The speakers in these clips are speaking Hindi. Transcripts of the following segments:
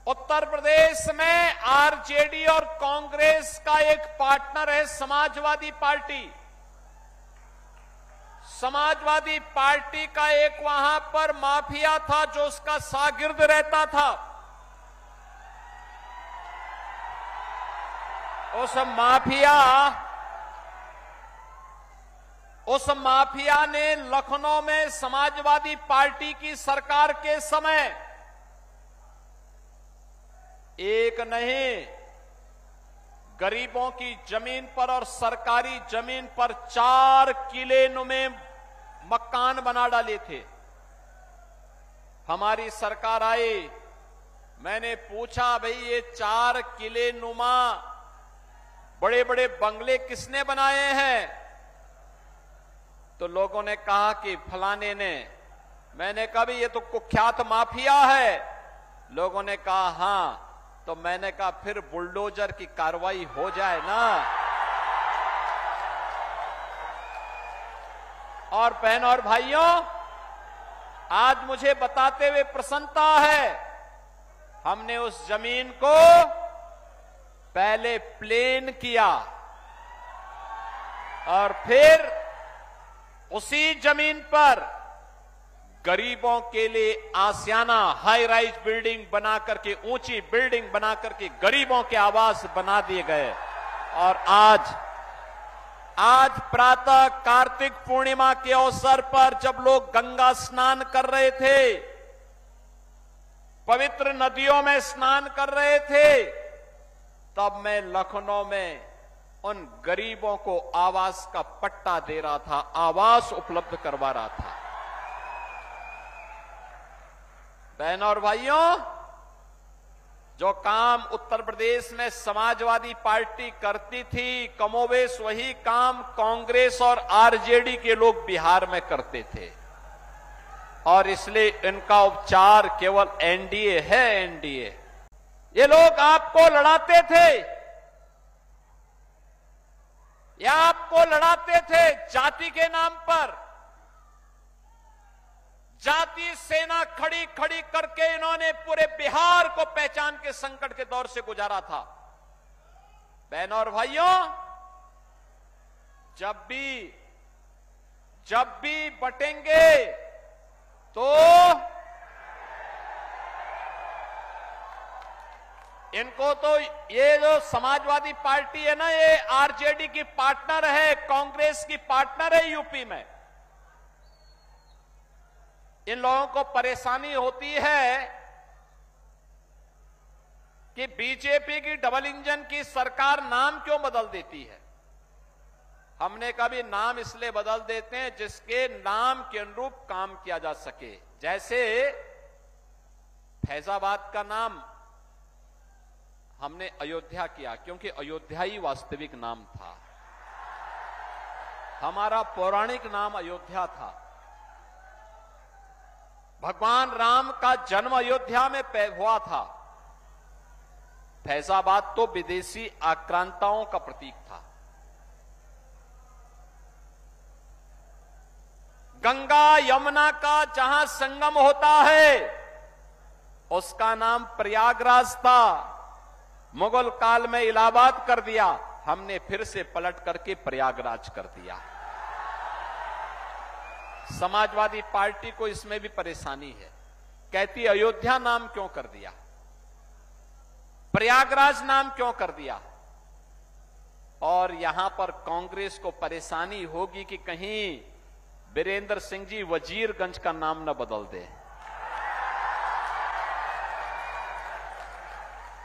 उत्तर प्रदेश में आरजेडी और कांग्रेस का एक पार्टनर है समाजवादी पार्टी। समाजवादी पार्टी का एक वहां पर माफिया था जो उसका शागिर्द रहता था। उस माफिया ने लखनऊ में समाजवादी पार्टी की सरकार के समय एक नहीं, गरीबों की जमीन पर और सरकारी जमीन पर 4 किले नुमे मकान बना डाले थे। हमारी सरकार आई, मैंने पूछा भाई ये 4 किले नुमा बड़े बड़े बंगले किसने बनाए हैं? तो लोगों ने कहा कि फलाने ने। मैंने कहा भाई ये तो कुख्यात माफिया है। लोगों ने कहा हां। तो मैंने कहा फिर बुलडोजर की कार्रवाई हो जाए ना। और बहनों और भाइयों, आज मुझे बताते हुए प्रसन्नता है, हमने उस जमीन को पहले प्लेन किया और फिर उसी जमीन पर गरीबों के लिए आसियाना हाई राइज बिल्डिंग बना करके, ऊंची बिल्डिंग बना करके गरीबों के आवास बना दिए गए। और आज प्रातः कार्तिक पूर्णिमा के अवसर पर जब लोग गंगा स्नान कर रहे थे, पवित्र नदियों में स्नान कर रहे थे, तब मैं लखनऊ में उन गरीबों को आवास का पट्टा दे रहा था, आवास उपलब्ध करवा रहा था। बहनों और भाइयों, जो काम उत्तर प्रदेश में समाजवादी पार्टी करती थी, कमोबेश वही काम कांग्रेस और आरजेडी के लोग बिहार में करते थे। और इसलिए इनका उपचार केवल एनडीए है, एनडीए। ये लोग आपको लड़ाते थे, या आपको लड़ाते थे जाति के नाम पर। जाति सेना खड़ी खड़ी करके इन्होंने पूरे बिहार को पहचान के संकट के दौर से गुजारा था। बहनों और भाइयों, जब भी बटेंगे तो इनको तो, ये जो समाजवादी पार्टी है ना, ये आरजेडी की पार्टनर है, कांग्रेस की पार्टनर है यूपी में। इन लोगों को परेशानी होती है कि बीजेपी की डबल इंजन की सरकार नाम क्यों बदल देती है। हमने कभी नाम इसलिए बदल देते हैं जिसके नाम के अनुरूप काम किया जा सके। जैसे फैजाबाद का नाम हमने अयोध्या किया, क्योंकि अयोध्या ही वास्तविक नाम था। हमारा पौराणिक नाम अयोध्या था। भगवान राम का जन्म अयोध्या में हुआ था। फैजाबाद तो विदेशी आक्रांताओं का प्रतीक था। गंगा यमुना का जहां संगम होता है उसका नाम प्रयागराज था। मुगल काल में इलाहाबाद कर दिया, हमने फिर से पलट करके प्रयागराज कर दिया। समाजवादी पार्टी को इसमें भी परेशानी है, कहती अयोध्या नाम क्यों कर दिया, प्रयागराज नाम क्यों कर दिया। और यहां पर कांग्रेस को परेशानी होगी कि कहीं वीरेंद्र सिंह जी वजीरगंज का नाम न बदल दे।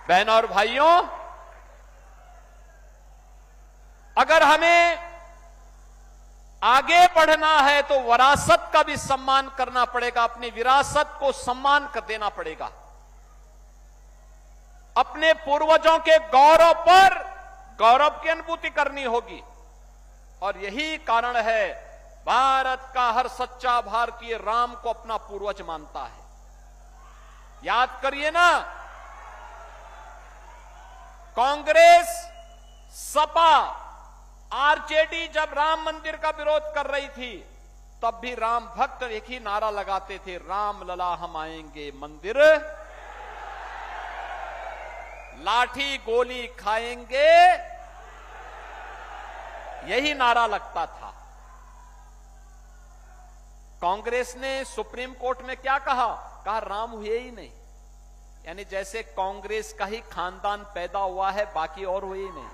बहनों और भाइयों, अगर हमें आगे बढ़ना है तो विरासत का भी सम्मान करना पड़ेगा, अपनी विरासत को सम्मान कर देना पड़ेगा। अपने पूर्वजों के गौरव पर गौरव की अनुभूति करनी होगी। और यही कारण है भारत का हर सच्चा भारतीय राम को अपना पूर्वज मानता है। याद करिए ना, कांग्रेस, सपा, आरजेडी जब राम मंदिर का विरोध कर रही थी तब भी राम भक्त एक ही नारा लगाते थे, राम लला हम आएंगे मंदिर। लाठी गोली खाएंगे, यही नारा लगता था। कांग्रेस ने सुप्रीम कोर्ट में क्या कहा? कहा राम हुए ही नहीं, यानी जैसे कांग्रेस का ही खानदान पैदा हुआ है, बाकी और हुए ही नहीं।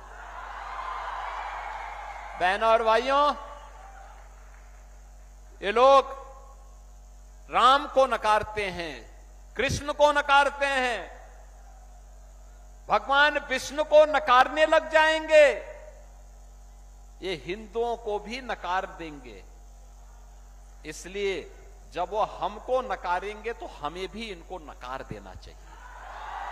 बहनों और भाइयों, ये लोग राम को नकारते हैं, कृष्ण को नकारते हैं, भगवान विष्णु को नकारने लग जाएंगे, ये हिंदुओं को भी नकार देंगे। इसलिए जब वो हमको नकारेंगे तो हमें भी इनको नकार देना चाहिए।